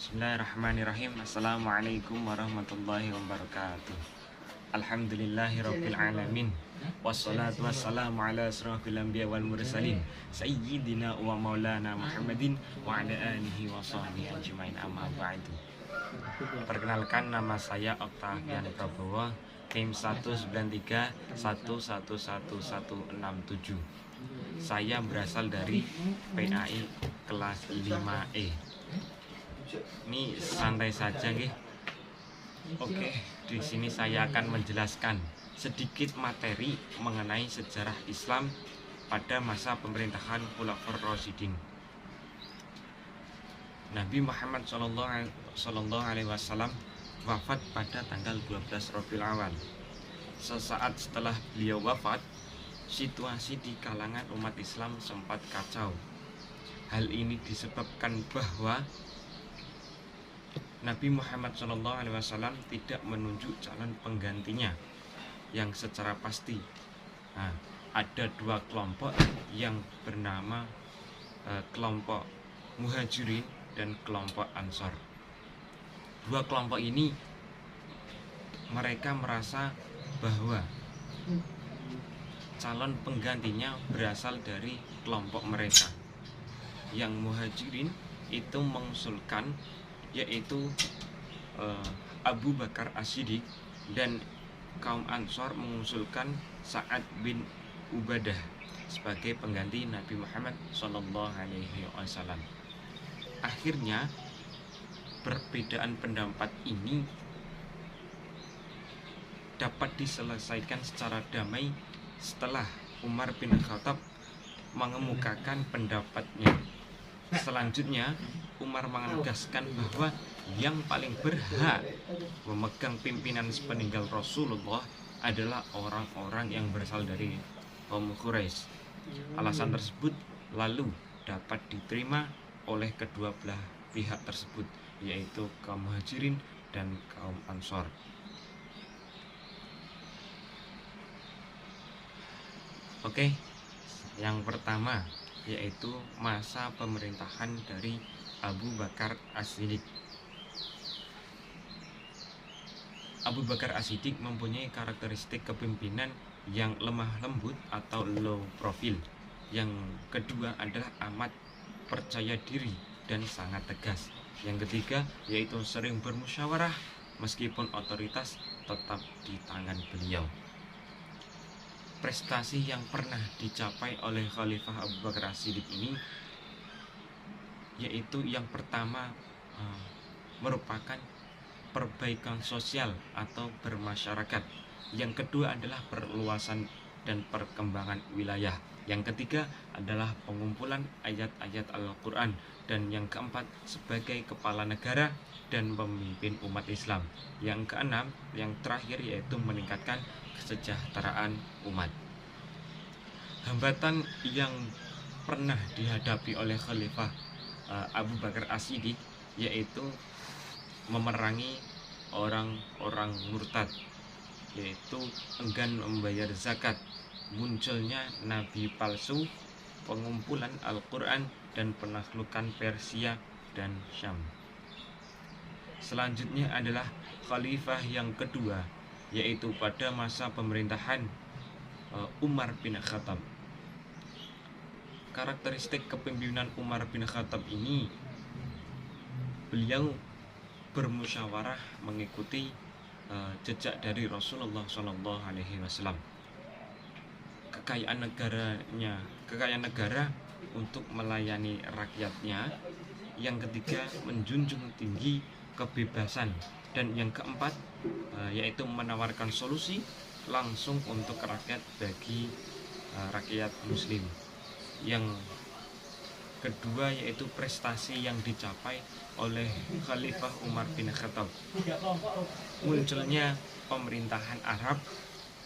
Bismillahirrahmanirrahim. Assalamualaikum warahmatullahi wabarakatuh. Alhamdulillahirabbil alamin. Wassalatu wassalamu ala asrofil anbiya wal mursalin sayyidina wa maulana Muhammadin wa ala alihi wa sahbihi ajmain, amma ba'du. Perkenalkan, nama saya Octavian Prabowo, NIM 193111167. Saya berasal dari PAI kelas 5E. Ini santai saja, nggih. Oke, di sini saya akan menjelaskan sedikit materi mengenai sejarah Islam pada masa pemerintahan Khulafaur Rasyidin. Nabi Muhammad Sallallahu Alaihi Wasallam wafat pada tanggal 12 Rabiul Awal. Sesaat setelah beliau wafat, situasi di kalangan umat Islam sempat kacau. Hal ini disebabkan bahwa Nabi Muhammad SAW tidak menunjuk calon penggantinya yang secara pasti. Ada dua kelompok yang bernama kelompok Muhajirin dan kelompok Ansor. Dua kelompok ini mereka merasa bahwa calon penggantinya berasal dari kelompok mereka. Yang Muhajirin itu mengusulkan, yaitu Abu Bakar As-Siddiq, dan kaum Ansor mengusulkan Sa'ad bin Ubadah sebagai pengganti Nabi Muhammad SAW. Akhirnya perbedaan pendapat ini dapat diselesaikan secara damai setelah Umar bin Khattab mengemukakan pendapatnya. Selanjutnya, Umar menegaskan bahwa yang paling berhak memegang pimpinan sepeninggal Rasulullah adalah orang-orang yang berasal dari kaum Quraisy. Alasan tersebut lalu dapat diterima oleh kedua belah pihak tersebut, yaitu kaum Muhajirin dan kaum Ansor. Oke, yang pertama yaitu masa pemerintahan dari Abu Bakar As-Siddiq. Abu Bakar As-Siddiq mempunyai karakteristik kepemimpinan yang lemah lembut atau low profile. Yang kedua adalah amat percaya diri dan sangat tegas. Yang ketiga yaitu sering bermusyawarah meskipun otoritas tetap di tangan beliau. Prestasi yang pernah dicapai oleh Khalifah Abu Bakar As-Siddiq ini yaitu yang pertama merupakan perbaikan sosial atau bermasyarakat. Yang kedua adalah perluasan dan perkembangan wilayah. Yang ketiga adalah pengumpulan ayat-ayat Al-Quran. Dan yang keempat sebagai kepala negara dan pemimpin umat Islam. Yang keenam, yang terakhir yaitu meningkatkan kesejahteraan umat. Hambatan yang pernah dihadapi oleh Khalifah Abu Bakar As-Siddiq yaitu memerangi orang-orang murtad, yaitu enggan membayar zakat, munculnya nabi palsu, pengumpulan Al-Quran, dan penaklukan Persia dan Syam. Selanjutnya adalah Khalifah yang kedua, yaitu pada masa pemerintahan Umar bin Khattab. Karakteristik kepemimpinan Umar bin Khattab ini, beliau bermusyawarah mengikuti jejak dari Rasulullah SAW. Kekayaan negara untuk melayani rakyatnya. Yang ketiga, menjunjung tinggi kebebasan. Dan yang keempat yaitu menawarkan solusi langsung untuk rakyat bagi rakyat muslim. Yang kedua yaitu prestasi yang dicapai oleh Khalifah Umar bin Khattab, munculnya pemerintahan Arab,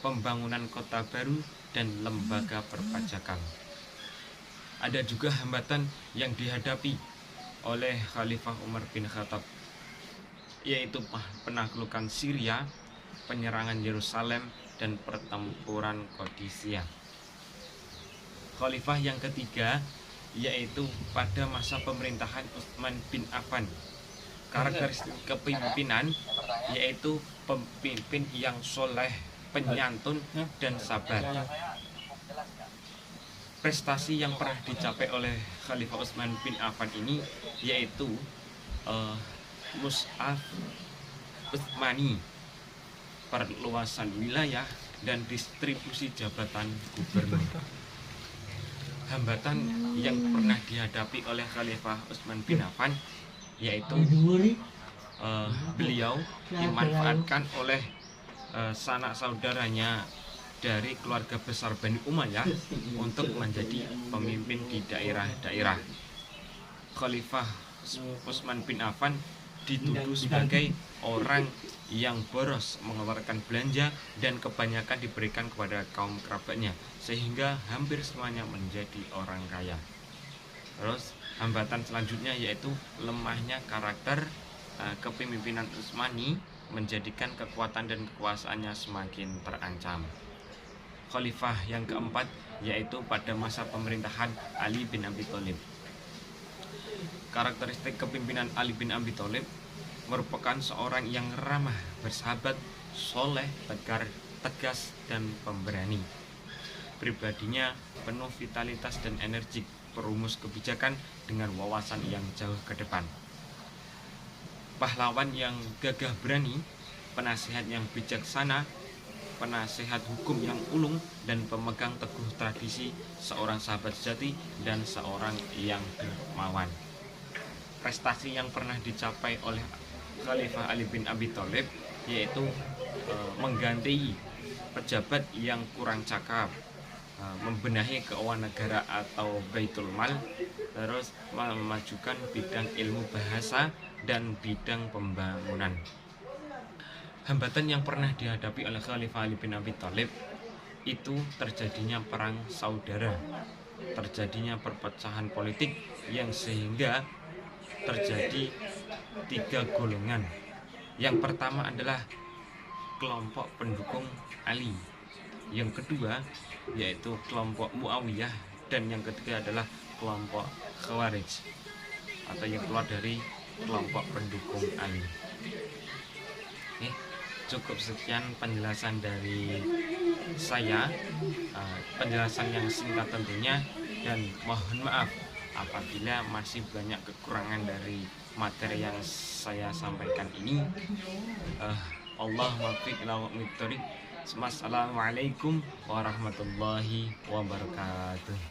pembangunan kota baru, dan lembaga perpajakan. Ada juga hambatan yang dihadapi oleh Khalifah Umar bin Khattab, yaitu penaklukan Syria, penyerangan Yerusalem, dan pertempuran Qadisiyah. Khalifah yang ketiga yaitu pada masa pemerintahan Utsman bin Affan, Karakteristik kepemimpinan yaitu pemimpin yang soleh, penyantun, dan sabar. Prestasi yang pernah dicapai oleh Khalifah Utsman bin Affan ini yaitu Mushaf Utsmani, perluasan wilayah dan distribusi jabatan gubernur. Hambatan yang pernah dihadapi oleh Khalifah Utsman bin Affan yaitu beliau dimanfaatkan oleh sanak saudaranya dari keluarga besar Bani Umayyah untuk menjadi pemimpin di daerah-daerah. Khalifah Utsman bin Affan dituduh sebagai orang yang boros mengeluarkan belanja dan kebanyakan diberikan kepada kaum kerabatnya, sehingga hampir semuanya menjadi orang kaya. Terus hambatan selanjutnya yaitu lemahnya karakter kepemimpinan Utsmani menjadikan kekuatan dan kekuasaannya semakin terancam. Khalifah yang keempat yaitu pada masa pemerintahan Ali bin Abi Thalib. Karakteristik kepemimpinan Ali bin Abi Thalib merupakan seorang yang ramah, bersahabat, soleh, tegas, dan pemberani. Pribadinya penuh vitalitas dan energik, perumus kebijakan dengan wawasan yang jauh ke depan. Pahlawan yang gagah berani, penasihat yang bijaksana, penasihat hukum yang ulung, dan pemegang teguh tradisi, seorang sahabat sejati dan seorang yang dermawan. Prestasi yang pernah dicapai oleh Khalifah Ali bin Abi Thalib yaitu mengganti pejabat yang kurang cakap, membenahi keuangan negara atau Baitul Mal, terus memajukan bidang ilmu bahasa dan bidang pembangunan. Hambatan yang pernah dihadapi oleh Khalifah Ali bin Abi Thalib itu terjadinya perang saudara, terjadinya perpecahan politik yang sehingga terjadi 3 golongan. Yang pertama adalah kelompok pendukung Ali, yang kedua yaitu kelompok Muawiyah, dan yang ketiga adalah kelompok Khawarij atau yang keluar dari kelompok pendukung Ali. Cukup sekian penjelasan dari saya, penjelasan yang singkat tentunya, dan mohon maaf apabila masih banyak kekurangan dari materi yang saya sampaikan ini. Allahumma fiq la wa'miqtari. Assalamualaikum warahmatullahi wabarakatuh.